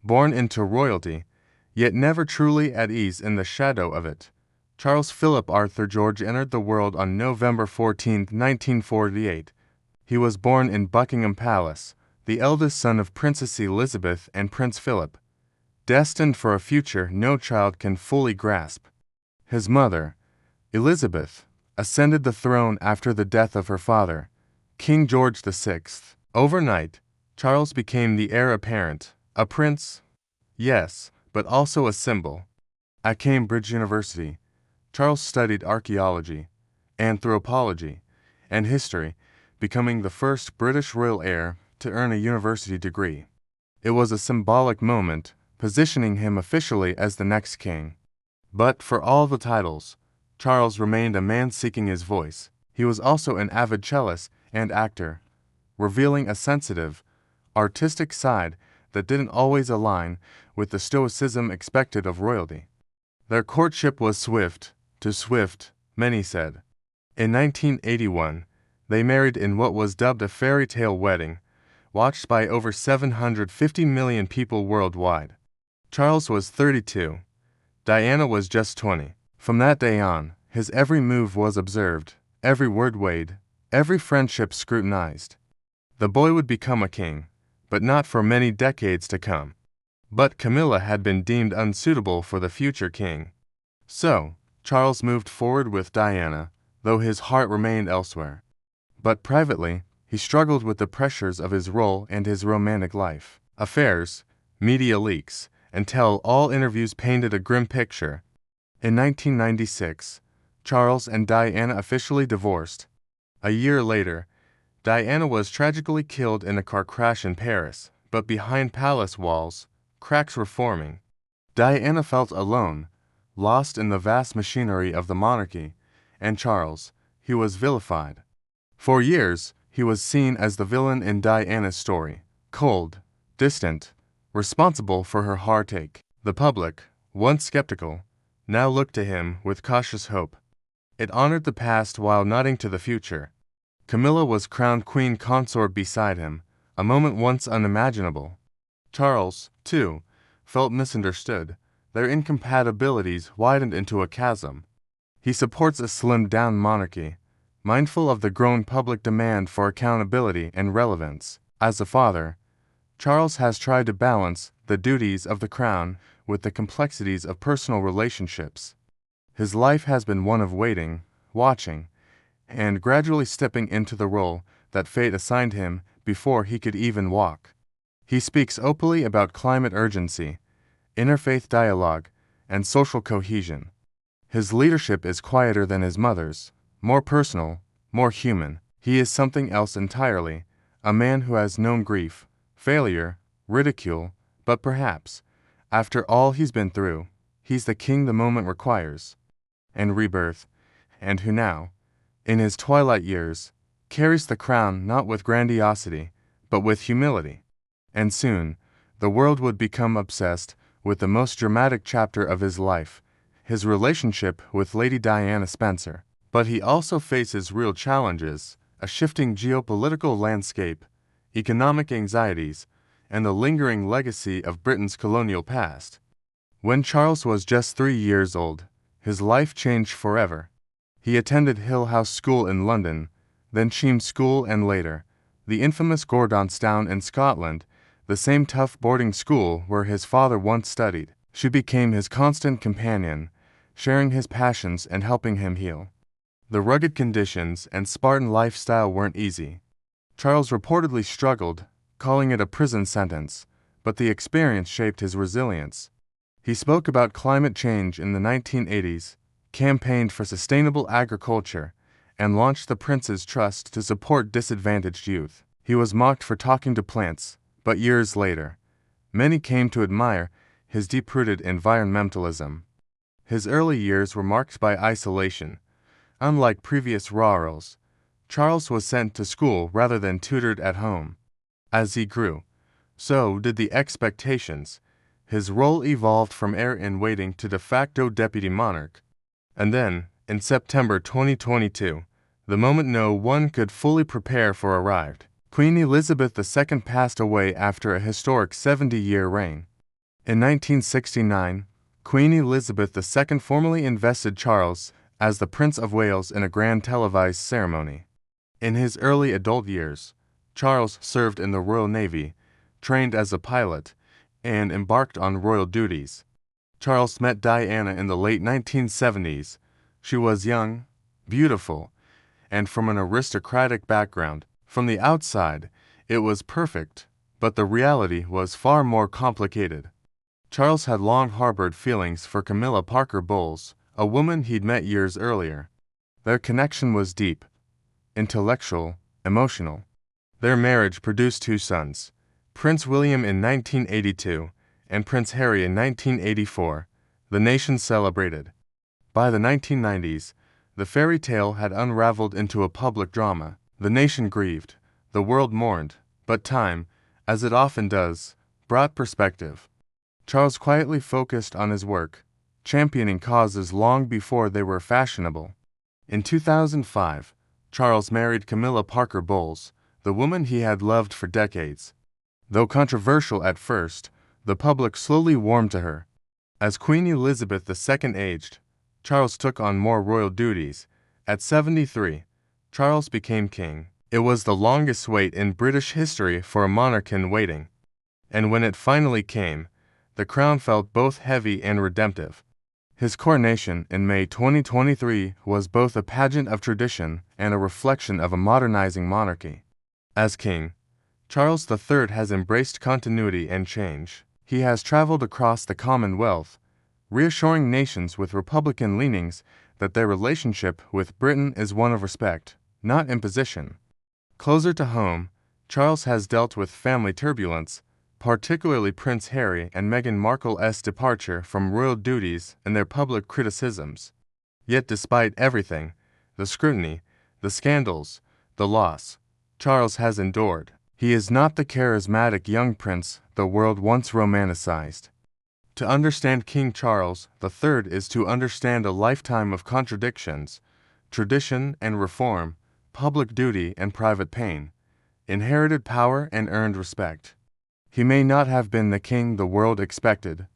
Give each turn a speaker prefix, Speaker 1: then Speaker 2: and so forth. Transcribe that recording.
Speaker 1: born into royalty, yet never truly at ease in the shadow of it. Charles Philip Arthur George entered the world on November 14, 1948. He was born in Buckingham Palace, the eldest son of Princess Elizabeth and Prince Philip, destined for a future no child can fully grasp. His mother, Elizabeth, ascended the throne after the death of her father, King George VI. Overnight, Charles became the heir apparent, a prince, yes, but also a symbol. At Cambridge University, Charles studied archaeology, anthropology, and history, becoming the first British royal heir to earn a university degree. It was a symbolic moment, positioning him officially as the next king. But for all the titles, Charles remained a man seeking his voice. He was also an avid cellist and actor, revealing a sensitive, artistic side that didn't always align with the stoicism expected of royalty. Their courtship was swift, too swift, many said. In 1981, they married in what was dubbed a fairy tale wedding, watched by over 750 million people worldwide. Charles was 32. Diana was just 20. From that day on, his every move was observed, every word weighed, every friendship scrutinized. The boy would become a king, but not for many decades to come. But Camilla had been deemed unsuitable for the future king. So, Charles moved forward with Diana, though his heart remained elsewhere. But privately, he struggled with the pressures of his role and his romantic life. Affairs, media leaks, and tell-all interviews painted a grim picture. In 1996, Charles and Diana officially divorced. A year later, Diana was tragically killed in a car crash in Paris, but behind palace walls, cracks were forming. Diana felt alone, lost in the vast machinery of the monarchy, and Charles, he was vilified. For years, he was seen as the villain in Diana's story, cold, distant, responsible for her heartache. The public, once skeptical, now looked to him with cautious hope. It honored the past while nodding to the future. Camilla was crowned queen consort beside him, a moment once unimaginable. Charles, too, felt misunderstood. Their incompatibilities widened into a chasm. He supports a slimmed-down monarchy, mindful of the growing public demand for accountability and relevance. As a father, Charles has tried to balance the duties of the crown with the complexities of personal relationships. His life has been one of waiting, watching, and gradually stepping into the role that fate assigned him before he could even walk. He speaks openly about climate urgency, interfaith dialogue, and social cohesion. His leadership is quieter than his mother's, more personal, more human. He is something else entirely, a man who has known grief, failure, ridicule, but perhaps, after all he's been through, he's the king the moment requires, and rebirth, and who now, in his twilight years, carries the crown not with grandiosity, but with humility. And soon, the world would become obsessed with the most dramatic chapter of his life, his relationship with Lady Diana Spencer. But he also faces real challenges, a shifting geopolitical landscape, economic anxieties, and the lingering legacy of Britain's colonial past. When Charles was just 3 years old, his life changed forever. He attended Hill House School in London, then Cheam School and later, the infamous Gordonstoun in Scotland, the same tough boarding school where his father once studied. She became his constant companion, sharing his passions and helping him heal. The rugged conditions and Spartan lifestyle weren't easy. Charles reportedly struggled, calling it a prison sentence, but the experience shaped his resilience. He spoke about climate change in the 1980s, campaigned for sustainable agriculture, and launched the Prince's Trust to support disadvantaged youth. He was mocked for talking to plants, but years later, many came to admire his deep-rooted environmentalism. His early years were marked by isolation. Unlike previous royals, Charles was sent to school rather than tutored at home. As he grew, so did the expectations. His role evolved from heir-in-waiting to de facto deputy monarch. And then, in September 2022, the moment no one could fully prepare for arrived. Queen Elizabeth II passed away after a historic 70-year reign. In 1969, Queen Elizabeth II formally invested Charles as the Prince of Wales in a grand televised ceremony. In his early adult years, Charles served in the Royal Navy, trained as a pilot, and embarked on royal duties. Charles met Diana in the late 1970s. She was young, beautiful, and from an aristocratic background. From the outside, it was perfect, but the reality was far more complicated. Charles had long harbored feelings for Camilla Parker Bowles, a woman he'd met years earlier. Their connection was deep, intellectual, emotional. Their marriage produced two sons, Prince William in 1982 and Prince Harry in 1984. The nation celebrated. By the 1990s, the fairy tale had unraveled into a public drama. The nation grieved, the world mourned, but time, as it often does, brought perspective. Charles quietly focused on his work, championing causes long before they were fashionable. In 2005, Charles married Camilla Parker Bowles, the woman he had loved for decades. Though controversial at first, the public slowly warmed to her. As Queen Elizabeth II aged, Charles took on more royal duties. At 73, Charles became king. It was the longest wait in British history for a monarch in waiting. And when it finally came, the crown felt both heavy and redemptive. His coronation in May 2023 was both a pageant of tradition and a reflection of a modernizing monarchy. As king, Charles III has embraced continuity and change. He has traveled across the Commonwealth, reassuring nations with Republican leanings that their relationship with Britain is one of respect, not imposition. Closer to home, Charles has dealt with family turbulence, particularly Prince Harry and Meghan Markle's departure from royal duties and their public criticisms. Yet despite everything, the scrutiny, the scandals, the loss, Charles has endured. He is not the charismatic young prince the world once romanticized. To understand King Charles III is to understand a lifetime of contradictions, tradition and reform, public duty and private pain, inherited power and earned respect. He may not have been the king the world expected,